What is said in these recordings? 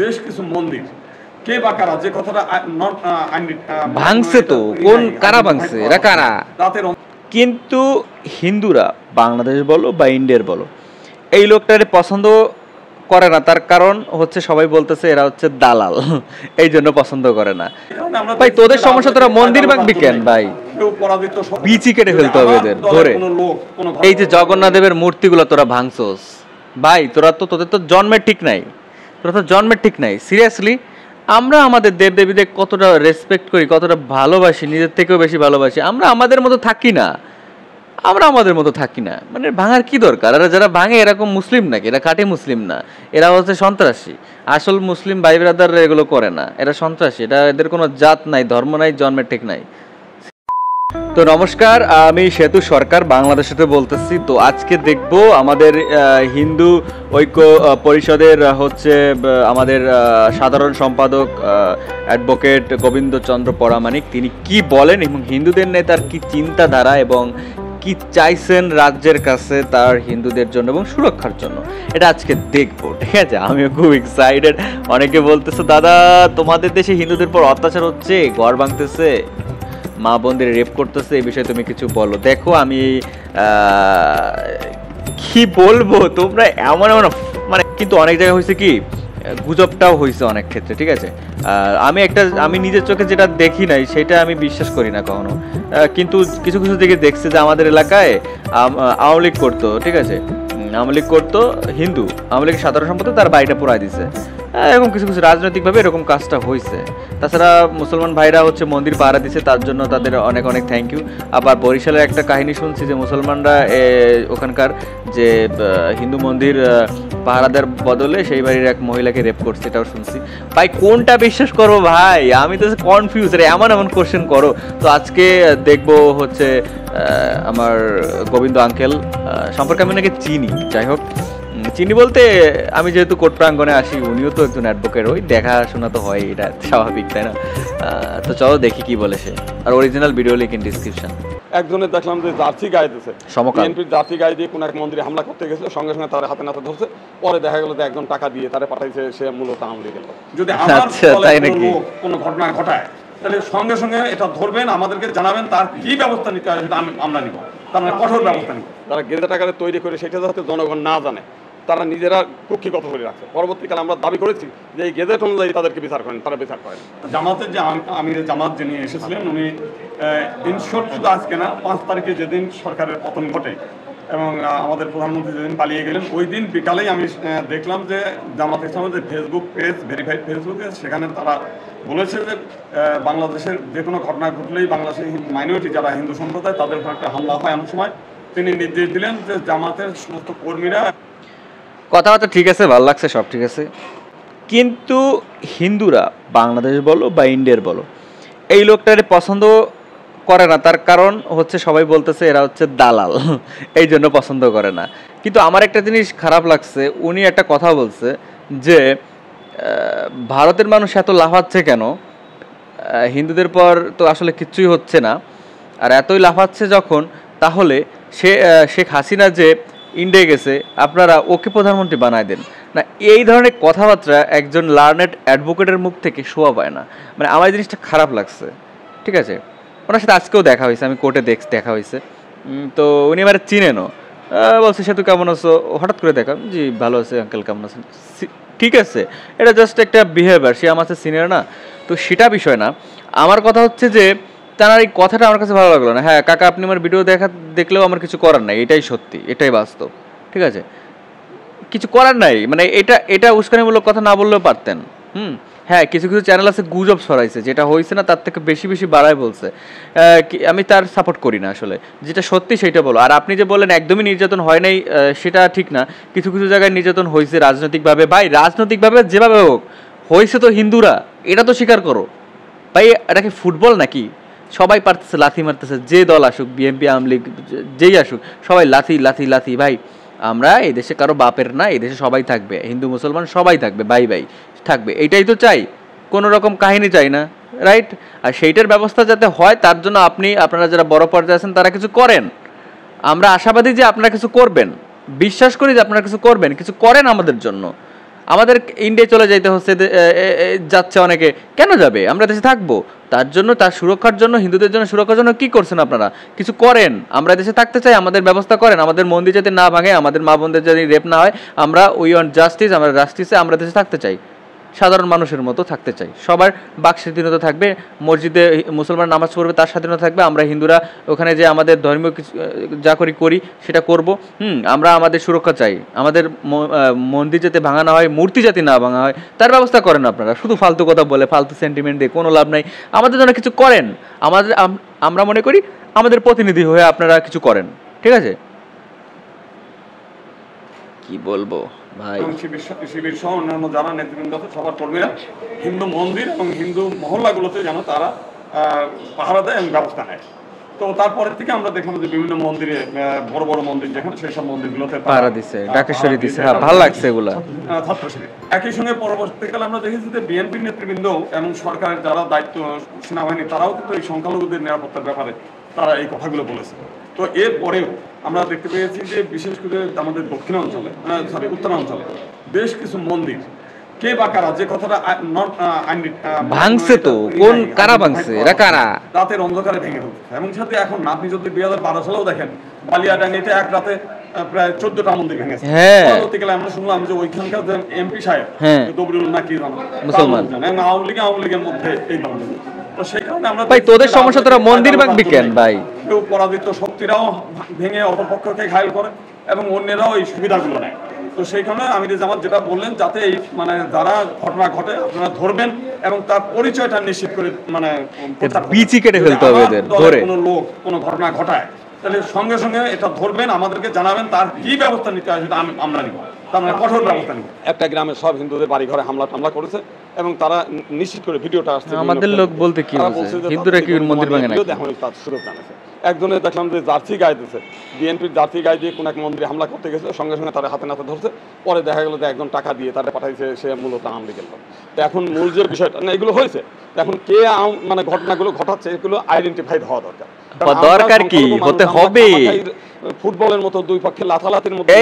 বেশ কিছু মন্দির কে বা কারা যে কথাটা ভাঙছে, তো কোন কারা ভাঙছে, এরা কারা? কিন্তু হিন্দুরা বাংলাদেশ বলো বা ইন্ডিয়ার বলো এই লোকটারে পছন্দ করে না, তার কারণ হচ্ছে সবাই বলতেছে এরা হচ্ছে দালাল, এই জন্য পছন্দ করে না। ভাই তোদের সমস্যা, তোরা মন্দির ভাঙবি কেন ভাই? বিচি কেটে ফেলতে হবে এদের ধরে। এই যে জগন্নাথ দেবের মূর্তিগুলো তোরা ভাঙছস ভাই, তোদের তো জন্মের ঠিক নাই, সিরিয়াসলি। আমরা আমাদের দেবদেবীদের কতটা রেসপেক্ট করি, কতটা ভালোবাসি, নিজের থেকেও বেশি ভালোবাসি। আমরা আমাদের মতো থাকি না, মানে ভাঙার কি দরকার? এরা যারা ভাঙে এরকম মুসলিম নাকি? এরা খাঁটি মুসলিম না, এরা হচ্ছে সন্ত্রাসী। আসল মুসলিম ভাই ব্রাদাররা এগুলো করে না, এরা সন্ত্রাসী। এদের কোনো জাত নাই, ধর্ম নাই, জন্মের ঠিক নাই। তো নমস্কার, আমি সেতু সরকার বাংলাদেশেতে বলতেছি। তো আজকে দেখব আমাদের হিন্দু ঐক্য পরিষদের হচ্ছে আমাদের সাধারণ সম্পাদক অ্যাডভোকেট গোবিন্দচন্দ্র পরামানিক তিনি কি বলেন এবং হিন্দুদের নেতার কি চিন্তাধারা এবং কি চাইছেন রাজ্যের কাছে তার হিন্দুদের জন্য এবং সুরক্ষার জন্য, এটা আজকে দেখবো। ঠিক আছে, আমিও খুব এক্সাইটেড। অনেকে বলতেছে দাদা তোমাদের দেশে হিন্দুদের পর অত্যাচার হচ্ছে, ঘর ভাঙতেছে, মা বোনদের রেপ করতেছে, এই বিষয়ে তুমি কিছু বলো। দেখো আমি কি বলবো, তোমরা এমন মানে কিন্তু অনেক জায়গায় হয়েছে কি গুজবটাও হয়েছে অনেক ক্ষেত্রে। ঠিক আছে, আমি নিজের চোখে যেটা দেখি নাই সেটা আমি বিশ্বাস করি না কখনো, কিন্তু কিছু কিছু দিকে দেখছি যে আমাদের এলাকায় আওয়ামী লীগ করতো। ঠিক আছে, আওয়ামী লীগ করতো হিন্দু, আওয়ামী লীগের সাধারণ সম্পাদক তার বাড়িটা পোড়ায় দিছে, এরকম কিছু কিছু রাজনৈতিকভাবে এরকম কাজটা হয়েছে। তাছাড়া মুসলমান ভাইরা হচ্ছে মন্দির পাহারা দিছে, তার জন্য তাদের অনেক অনেক থ্যাংক ইউ। আবার বরিশালের একটা কাহিনী শুনছি যে মুসলমানরা ওখানকার যে হিন্দু মন্দির পাহারাদার বদলে সেই বাড়ির এক মহিলাকে রেপ করছে, এটাও শুনছি। ভাই কোনটা বিশ্বাস করবো ভাই? আমি তো কনফিউজ, এমন কোশ্চেন করো। তো আজকে দেখবো হচ্ছে আমার গোবিন্দ আঙ্কেল সম্পর্কে আমি নাকি চিনি, যাই হোক চিনি বলতে আমি যেহেতু কোর্ট প্রাঙ্গণে আসি, উনিও তো একজন অ্যাডভোকেট, ওই দেখাশোনা তো হয়, এটা স্বাভাবিক, তাই না? তো চলো দেখি কি বলে সে। আর original video link in description. একজনের দেখলাম যে জার্সি গায়ে দিয়েছে, বিএনপির জার্সি গায়ে দিয়ে কোনো এক মন্দিরে হামলা করতে গেছিল, সঙ্গে সঙ্গে তার হাতে নাতে ধরছে। পরে দেখা গেল যে একজন টাকা দিয়ে তারা পাঠাইছে, সে মূলত আমলে গেল। যদি কোনো ঘটনা ঘটায় তাহলে সঙ্গে সঙ্গে এটা ধরবেন, আমাদেরকে জানাবেন, তার কি ব্যবস্থা নিতে হয় সেটা আমরা নিব, তার মানে কঠোর ব্যবস্থা নিব। তারা গেজেট আকারে তৈরি করে সেটা যাতে জনগণ না জানে, তারা নিজেরা কুক্ষিগত করে রাখছে। পরবর্তীকালে আমরা দাবি করেছি যে এই গেজেট অনুযায়ী তাদেরকে বিচার করেন, তারা বিচার করেন। জামাতের যে আমির জামাত যিনি এসেছিলেন, উনি ইনশর্ট শুধু আজকে না, 5 তারিখে যেদিন সরকারের পতন ঘটে এবং আমাদের প্রধানমন্ত্রী যেদিন পালিয়ে গেলেন, ওই দিন বিকালেই আমি দেখলাম যে জামাত ইসলামের যে ফেসবুক পেজ, ভেরিফাইড ফেসবুকে, সেখানে তারা বলেছে যে বাংলাদেশের যে কোনো ঘটনা ঘটলেই বাংলাদেশের মাইনরিটি যারা হিন্দু সম্প্রদায় তাদের উপর একটা হামলা হয় এমন সময় তিনি নির্দেশ দিলেন যে জামাতের সমস্ত কর্মীরা। কথাবার্তা ঠিক আছে, ভালো লাগছে, সব ঠিক আছে, কিন্তু হিন্দুরা বাংলাদেশ বলো বা ইন্ডিয়ার বলো এই লোকটারে পছন্দ করে না, তার কারণ হচ্ছে সবাই বলতেছে এরা হচ্ছে দালাল, এই জন্য পছন্দ করে না। কিন্তু আমার একটা জিনিস খারাপ লাগছে, উনি একটা কথা বলছে যে ভারতের মানুষ এত লাফাচ্ছে কেন, হিন্দুদের পর তো আসলে কিচ্ছুই হচ্ছে না, আর এতই লাফাচ্ছে যখন, তাহলে শেখ হাসিনা যে ইন্ডিয়া গেছে, আপনারা ওকে প্রধানমন্ত্রী বানায় দেন না। এই ধরনের কথাবার্তা একজন লার্নেড অ্যাডভোকেটের মুখ থেকে শোয়া পায় না। মানে আমার জিনিসটা খারাপ লাগছে। ঠিক আছে, ওনার সাথে আজকেও দেখা হয়েছে, আমি কোর্টে দেখা হয়েছে। তো উনি এবারে চিনেনও, বলছে সেতু কেমন আছো, হঠাৎ করে দেখা, জি ভালো আছে আঙ্কেল, কেমন আছেন, ঠিক আছে। এটা জাস্ট একটা বিহেভিয়ার, সে আমার সিনিয়র না, তো সেটা বিষয় না। আমার কথা হচ্ছে যে তার এই কথাটা আমার কাছে ভালো লাগলো না। হ্যাঁ কাকা, আপনি আমার ভিডিও দেখলেও আমার কিছু করার নাই, এটাই সত্যি, এটাই বাস্তব। ঠিক আছে, কিছু করার নাই, মানে এটা উস্কানিমূলক কথা না বললেও পারতেন। হ্যাঁ কিছু কিছু চ্যানেল আছে গুজব ছড়াইছে, যেটা হয়েছে না তার থেকে বেশি বেশি বাড়ায় বলছে, আমি তার সাপোর্ট করি না। আসলে যেটা সত্যি সেটা বলো। আর আপনি যে বললেন একদমই নির্যাতন হয় নাই, সেটা ঠিক না। কিছু কিছু জায়গায় নির্যাতন হয়েছে রাজনৈতিকভাবে। ভাই রাজনৈতিকভাবে যেভাবে হোক হয়েছে তো হিন্দুরা, এটা তো স্বীকার করো ভাই। এটা কি ফুটবল নাকি? সবাই পারতেছে, লাথি মারতেছে, যে দল আসুক, বিএনপি আওয়ামী লীগ যেই আসুক, সবাই লাথি লাথি লাথি। ভাই আমরা এই দেশে কারো বাপের না, এই দেশে সবাই থাকবে, হিন্দু মুসলমান সবাই থাকবে, বাই বাই থাকবে, এইটাই তো চাই, কোনো রকম কাহিনী চাই না, রাইট? আর সেইটার ব্যবস্থা যাতে হয় তার জন্য আপনারা যারা বড় পর্যায়ে আছেন তারা কিছু করেন। আমরা আশাবাদী যে আপনারা কিছু করবেন, বিশ্বাস করি যে আপনারা কিছু করবেন, কিছু করেন আমাদের জন্য। আমাদের ইন্ডিয়া চলে যাইতে হচ্ছে, যাচ্ছে অনেকে, কেন যাবে? আমরা দেশে থাকবো। তার জন্য, তার সুরক্ষার জন্য, হিন্দুদের জন্য সুরক্ষার জন্য কি করছেন আপনারা? কিছু করেন। আমরা দেশে থাকতে চাই, আমাদের ব্যবস্থা করেন, আমাদের মন্দির যাতে না ভাঙে, আমাদের মা বোনদের যাতে রেপ না হয়, আমরা উই ওয়ান্ট জাস্টিস, আমরা জাস্টিসে আমরা দেশে থাকতে চাই, সাধারণ মানুষের মতো থাকতে চাই। সবার বাক স্বাধীনতা থাকবে, মসজিদে মুসলমান নামাজ পড়বে তার স্বাধীনতা থাকবে, আমরা হিন্দুরা ওখানে যে আমাদের ধর্মীয় কিছু যা করি সেটা করব। আমরা আমাদের সুরক্ষা চাই, আমাদের মন্দির যাতে ভাঙা না হয়, মূর্তি যাতে না ভাঙা হয় তার ব্যবস্থা করেন আপনারা। শুধু ফালতু কথা বলে, ফালতু সেন্টিমেন্ট দিয়ে কোনো লাভ নাই। আমাদের জন্য কিছু করেন, আমরা মনে করি আমাদের প্রতিনিধি হয়ে আপনারা কিছু করেন, ঠিক আছে? কি বলবো ভাই, শিবির সহ অন্যান্য যারা নেতৃবৃন্দ আছে সবার কর্মীরা হিন্দু মন্দির এবং হিন্দু মহল্লাগুলোতে যেন তারা পাহারা দেয় এবং ব্যবস্থা নেয়। তো তারপরের থেকে আমরা দেখলাম যে বিভিন্ন মন্দিরে, বড় বড় মন্দির যেখানে সেই সব মন্দিরগুলোতে পাহারা দিচ্ছে, ডাকেশ্বরী দিচ্ছে। হ্যাঁ, ভালো লাগছে এগুলা। ছাত্র শিবির একই সঙ্গে পরবর্তীকালে আমরা দেখেছি যে বিএনপির নেতৃবৃন্দ এবং সরকারের যারা দায়িত্ব, সেনাবাহিনী, তারাও কিন্তু এই সংখ্যালঘুদের নিরাপত্তার ব্যাপারে তারা এই কথাগুলো বলেছে। তো এরপরেও আমরা দেখতে পেয়েছি যে বিশেষ করে আমাদের দক্ষিণাঞ্চলে, উত্তরাঞ্চলে বেশ কিছু মন্দির কে বা কারা, যে কথাটা ভাঙছে, তো কোন কারা ভাঙছে, এরা কারা রাতের অন্ধকারে ভেঙে ফেলছে। এবং সাথে এখন আপনি যদি 2012 সালেও দেখেন, বালিয়াডাঙ্গিতে এক রাতে প্রায় 14টা মন্দির ভেঙেছে। পরবর্তীকালে আমরা শুনলাম যে ওইখানকার যে এমপি সাহেব দবরুল নাকি মুসলমান, আওয়ামী লীগের মধ্যে এই দ্বন্দ্ব। তো সেই কারণে আমরা ভাই, তোদের সমস্যা, তোরা মন্দির ভাঙবি কেন ভাই? কেউ পরাজিত শক্তিরাও ভেঙে অপরপক্ষকে ঘায়ল করে এবং অন্যরাও এই সুবিধাগুলো নেয়। তো সেইখানে আমির জামাত যেটা বললেন, যাতে এই যারা ঘটনা ঘটে আপনারা ধরবেন এবং তার পরিচয়টা নিশ্চিত করে বিচি কেটে ফেলতে হবে এদের ধরে। কোনো লোক কোনো ঘটনা ঘটায় তাহলে সঙ্গে সঙ্গে এটা ধরবেন, আমাদেরকে জানাবেন, তার কি ব্যবস্থা নিতে হয় সেটা আমরা নিব, তার মানে কঠোর ব্যবস্থা নিব। একটা গ্রামের সব হিন্দুদের বাড়ি ঘরে হামলা করেছে এবং তারা নিশ্চিত করে ভিডিওটা আসছে। আমাদের লোক বলতে কি বলছে, হিন্দুরা কি মন্দির ভাঙে না? এখন তার সুযোগ জানাছে। একজনে দেখলাম যে জার্সি গায়ে দিয়েছে, বিএনপির জার্সি গায়ে দিয়ে কোন এক মন্দিরে হামলা করতে গেছে, সঙ্গে সঙ্গে তারা হাতে নাতে ধরছে। পরে দেখা গেল যে একজন টাকা দিয়ে তারা পাঠাইছে, সে মূলত আওয়ামী লীগের লোক। তো এখন মূল যে বিষয়টা না, এগুলো হয়েছে, এখন কে মানে ঘটনাগুলো ঘটাচ্ছে এগুলো আইডেন্টিফাইড হওয়া দরকার। দরকার কি হতে হবে? ফুটবলের মতো দুই পক্ষে লাথালাতির মধ্যে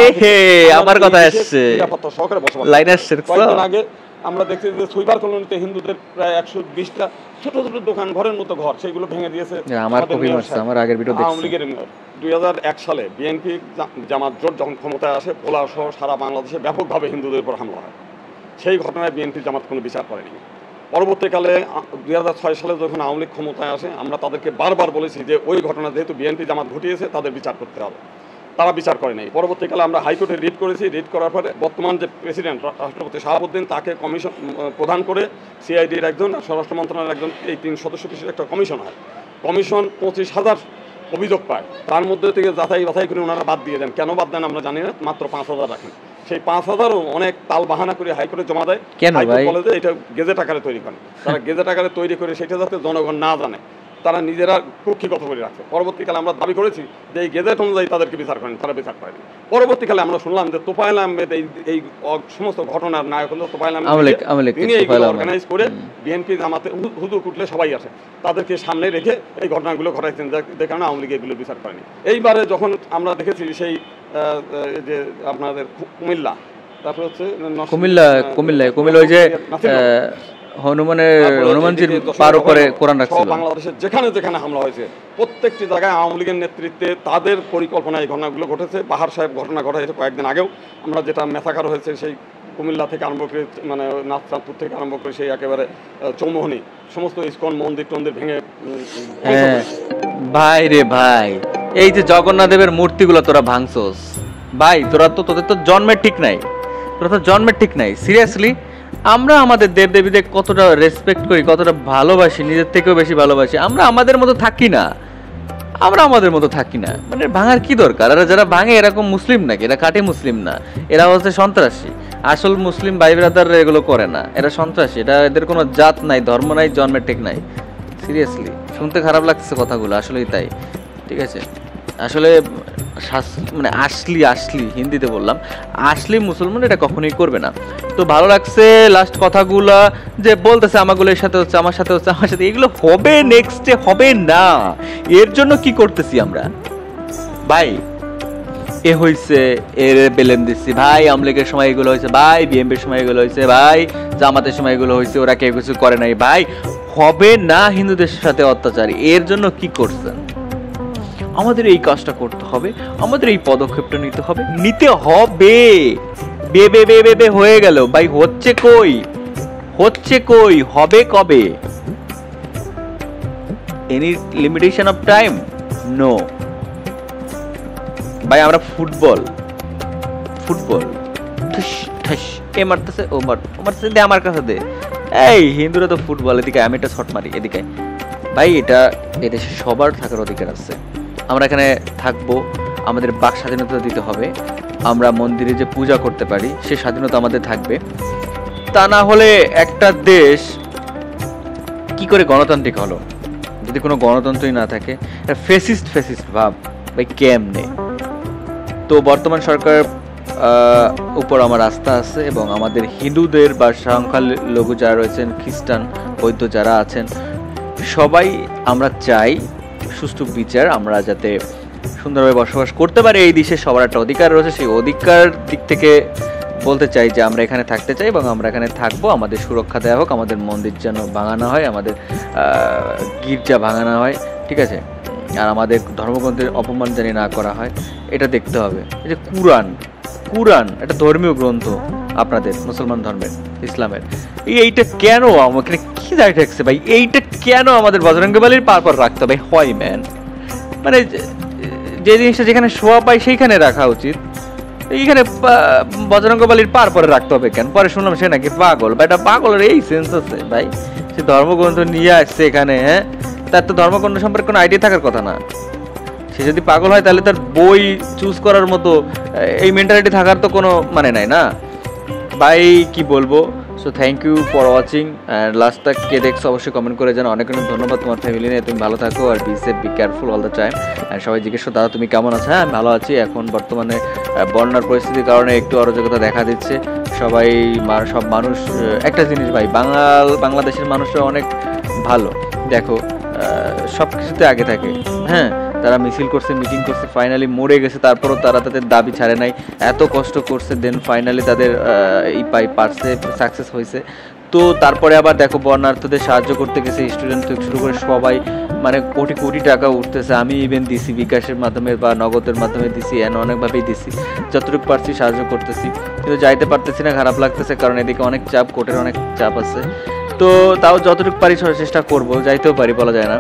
আমার কথা আসছে, নিরাপত্তা সহকারে বসবাস। কয়েকদিন আগে আমরা দেখছি যে সুইপার কলোনিতে হিন্দুদের প্রায় 120টা ছোট ছোট দোকান, ঘরের মতো ঘর, সেগুলো ভেঙে দিয়েছে আমার আগের ভিডিও দেখছি। আওয়ামী লীগের 2001 সালে বিএনপি জামাত জোট যখন ক্ষমতায় আসে, ভোলা সহ সারা বাংলাদেশে ব্যাপকভাবে হিন্দুদের উপর হামলা হয়। সেই ঘটনায় বিএনপি জামাত কোনো বিচার করেনি। পরবর্তীকালে 2006 সালে যখন আওয়ামী লীগ ক্ষমতায় আসে, আমরা তাদেরকে বারবার বলেছি যে ওই ঘটনা যেহেতু বিএনপি জামাত ঘটিয়েছে, তাদের বিচার করতে হবে। তারা বিচার করে নাই। পরবর্তীকালে আমরা হাইকোর্টে রিট করেছি। রিট করার পরে বর্তমান যে প্রেসিডেন্ট রাষ্ট্রপতি শাহাবুদ্দিন, তাকে কমিশন প্রদান করে সিআইডির একজন, স্বরাষ্ট্র মন্ত্রণালয়ের একজন, এই 3 সদস্য বিশিষ্ট একটা কমিশন হয়। কমিশন 25,000 অভিযোগ পায়, তার মধ্যে থেকে যাচাই বাছাই করে ওনারা বাদ দিয়ে দেন। কেন বাদ দেন আমরা জানি না, মাত্র 5,000 রাখেন। সেই 5,000ও অনেক তাল বাহানা করে হাইকোর্টে জমা দেয়। হাইকোর্ট বলে যে এটা গেজেট আকারে তৈরি করেন। তারা গেজেট আকারে তৈরি করে সেটা যাতে জনগণ না জানে, তারা নিজেরা কক্ষিগত করে রাখছে। পরবর্তীকালে আমরা দাবি করেছি যে এই গেজেট অনুযায়ী তাদেরকে বিচার করেন, তারা বিচার করেনি। পরবর্তীকালে আমরা শুনলাম যে তোফায়েল আহমেদ এই সমস্ত ঘটনার নায়ক হলো তোফায়েল আহমেদ। তিনি এইগুলো অর্গানাইজ করে বিএনপি জামাতে হুজুর কুটলে সবাই আসে, তাদেরকে সামনে রেখে এই ঘটনাগুলো ঘটাইছেন, যে কারণে আওয়ামী লীগ এগুলো বিচার করেনি। এইবারে যখন আমরা দেখেছি সেই যে আপনাদের কুমিল্লা, তারপরে হচ্ছে কুমিল্লা ওই যে হনুমানজির পার করে কোরআন রাখছিল, বাংলাদেশের যেখানে যেখানে হামলা হয়েছে প্রত্যেকটি জায়গায় আওয়ামী লীগের নেতৃত্বে তাদের পরিকল্পনায় এই ঘটনাগুলো ঘটেছে। বাহার সাহেব ঘটনা ঘটাইছে কয়েকদিন আগেও, আমরা যেটা মেসাকার হয়েছে সেই কুমিল্লা থেকে আরম্ভ করে, মানে নাথচাঁদপুর থেকে আরম্ভ করে সেই একেবারে চৌমোহনী, সমস্ত ইস্কন মন্দির টন্দির ভেঙে। ভাই রে ভাই, এই যে জগন্নাথ দেবের মূর্তিগুলো তোরা ভাঙছস ভাই, তোদের তো জন্মের ঠিক নাই, সিরিয়াসলি। আমরা আমাদের দেবদেবীদের কতটা রেসপেক্ট করি, কতটা ভালোবাসি, নিজের থেকেও বেশি ভালোবাসি। আমরা আমাদের মতো থাকি না, মানে ভাঙার কি দরকার? আর যারা ভাঙে এরকম মুসলিম নাকি? এরা কাটে মুসলিম না, এরা হচ্ছে সন্ত্রাসী। আসল মুসলিম ভাই ব্রাদার এগুলো করে না, এরা সন্ত্রাসী। এটা এদের কোনো জাত নাই, ধর্ম নাই, জন্মের ঠিক নাই। সিরিয়াসলি শুনতে খারাপ লাগছে কথাগুলো, আসলেই তাই। ঠিক আছে, আসলে মানে আসলি হিন্দিতে বললাম, আসলি মুসলমান এটা কখনোই করবে না। তো ভালো লাগছে লাস্ট কথাগুলা যে বলতেছে আমাগুলোর সাথে হচ্ছে, আমার সাথে হচ্ছে, আমার সাথে, এগুলো হবে নেক্সটে হবে না। এর জন্য কি করতেছি আমরা ভাই? এ হয়েছে, এর বেলেন দিচ্ছি, ভাই আওয়ামী লীগের সময় এগুলো হয়েছে, ভাই বিএনপির সময় এগুলো হয়েছে, ভাই জামাতের সময় এগুলো হয়েছে, ওরা কেউ কিছু করে নাই। ভাই হবে না হিন্দুদের সাথে অত্যাচার, এর জন্য কি করছেন? আমাদের এই কাজটা করতে হবে, আমাদের এই পদক্ষেপটা নিতে হবে, নিতে হবে। বে হয়ে গেল ভাই, হচ্ছে কই, হচ্ছে কই, হবে কবে? Any limitation of time? No ভাই, আমরা ফুটবল এ মারতেছে, ও মারতেছে, দে আমার কাছে দে। এই হিন্দুরা তো ফুটবল, এদিকে আমি একটা শট মারি এদিকে। ভাই এটা এদেশে সবার থাকার অধিকার আছে। আমরা এখানে থাকবো, আমাদের বাক স্বাধীনতা দিতে হবে, আমরা মন্দিরে যে পূজা করতে পারি সে স্বাধীনতা আমাদের থাকবে। তা না হলে একটা দেশ কি করে গণতান্ত্রিক হলো যদি কোনো গণতন্ত্রই না থাকে? ফেসিস্ট ভাব ভাই কেমনে? তো বর্তমান সরকার উপর আমার আস্থা আছে, এবং আমাদের হিন্দুদের বা সংখ্যালঘু যারা রয়েছেন, খ্রিস্টান বৌদ্ধ যারা আছেন, সবাই আমরা চাই সুষ্ঠু বিচার, আমরা যাতে সুন্দরভাবে বসবাস করতে পারি। এই দেশে সবার একটা অধিকার রয়েছে, সেই অধিকার দিক থেকে বলতে চাই যে আমরা এখানে থাকতে চাই এবং আমরা এখানে থাকবো। আমাদের সুরক্ষা দেওয়া হোক, আমাদের মন্দির যেন ভাঙানো হয়, আমাদের গির্জা ভাঙানো হয়, ঠিক আছে? আর আমাদের ধর্মগ্রন্থের অপমান জানি না করা হয়, এটা দেখতে হবে। এই যে কুরআন একটা ধর্মীয় গ্রন্থ আপনাদের মুসলমান ধর্মের, ইসলামের, এইটা কেন আমাকে কি দায় থাকছে ভাই? এইটা কেন আমাদের বজরঙ্গবলীর পার রাখতে হবে? হয় ম্যান, মানে যে জিনিসটা যেখানে শোয়া পাই সেইখানে রাখা উচিত, এইখানে বজরঙ্গবলীর পার পরে রাখতে হবে কেন? পরে শুনলাম সে নাকি পাগল। বা এটা পাগলের এই সেন্স আছে ভাই, সে ধর্মগ্রন্থ নিয়ে আসছে এখানে, হ্যাঁ, তার তো ধর্মগ্রন্থ সম্পর্কে কোনো আইডিয়া থাকার কথা না। সে যদি পাগল হয় তাহলে তার বই চুজ করার মতো এই মেন্টালিটি থাকার তো কোনো মানে নাই না ভাই, কি বলবো। So thank you for watching, and লাস্টটা কে দেখছো অবশ্যই কমেন্ট করে জানো। অনেক অনেক ধন্যবাদ। তোমার ফ্যামিলি নিয়ে তুমি ভালো থাকো, আর be safe, be careful all the time. And সবাই জিজ্ঞেস দাদা তুমি কেমন আছো? হ্যাঁ আমি ভালো আছি। এখন বর্তমানে বন্যার কারণে একটু অরাজকতা দেখা দিচ্ছে। সবাই সব মানুষ একটা জিনিস ভাই, বাংলাদেশের মানুষরা অনেক ভালো, দেখো সব কিছুতে আগে থাকে। হ্যাঁ, তারা মিছিল করছে, মিটিং করছে, ফাইনালি মরে গেছে, তারপরও তারা তাদের দাবি ছাড়ে নাই, এত কষ্ট করছে, দেন ফাইনালি তাদের পারছে, সাকসেস হয়েছে। তো তারপরে আবার দেখো বন্যার্থদের সাহায্য করতে গেছে, স্টুডেন্ট থেকে শুরু করে সবাই, মানে কোটি কোটি টাকা উঠতেছে। আমি ইভেন দিছি বিকাশের মাধ্যমে বা নগদের মাধ্যমে দিছি, অনেকভাবেই দিছি, যতটুকু পারছি সাহায্য করতেছি, কিন্তু যাইতে পারতেছি না, খারাপ লাগতেছে, কারণ এদিকে অনেক চাপ, কোর্টের অনেক চাপ আছে। তো তাও যতটুকু পারি চেষ্টা করবো, যাইতেও পারি, বলা যায় না।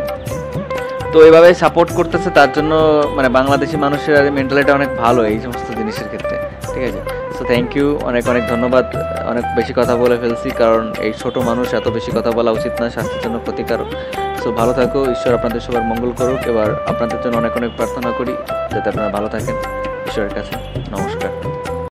তো এভাবে সাপোর্ট করতেছে, তার জন্য মানে বাংলাদেশি মানুষের মেন্টালিটি অনেক ভালো এই সমস্ত জিনিসের ক্ষেত্রে, ঠিক আছে? সো থ্যাংক ইউ, অনেক অনেক ধন্যবাদ। অনেক বেশি কথা বলে ফেলছি, কারণ এই ছোট মানুষ, এত বেশি কথা বলা উচিত না, স্বাস্থ্যের জন্য ক্ষতিকারক। সো ভালো থাকো, ঈশ্বর আপনাদের সবার মঙ্গল করুক। এবার আপনাদের জন্য অনেক অনেক প্রার্থনা করি যাতে আপনারা ভালো থাকেন। ঈশ্বরের কাছে নমস্কার।